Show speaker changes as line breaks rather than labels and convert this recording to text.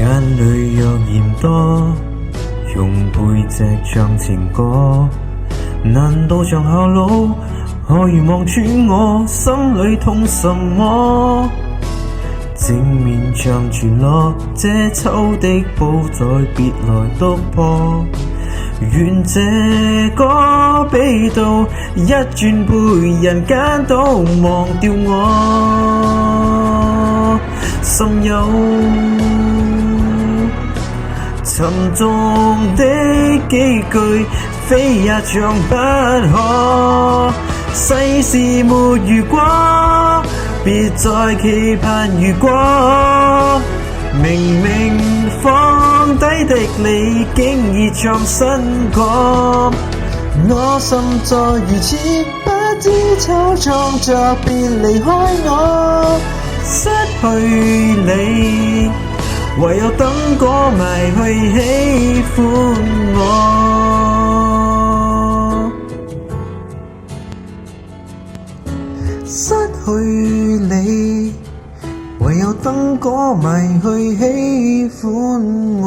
眼淚若嫌多，用背脊唱情歌，難道像下路可以望穿我心裏痛什麼？正面像傳落這秋的寶在別來篤破，願這個悲悼一轉背人間都忘掉我，心有沉重的幾句，非也唱不可。世事沒如果，別再期盼如果。明明放低的你，竟已唱新歌。我心再如此，不知惆悵着別離開我，失去你。唯有等歌迷去喜歡我，失去你，唯有等歌迷去喜歡我。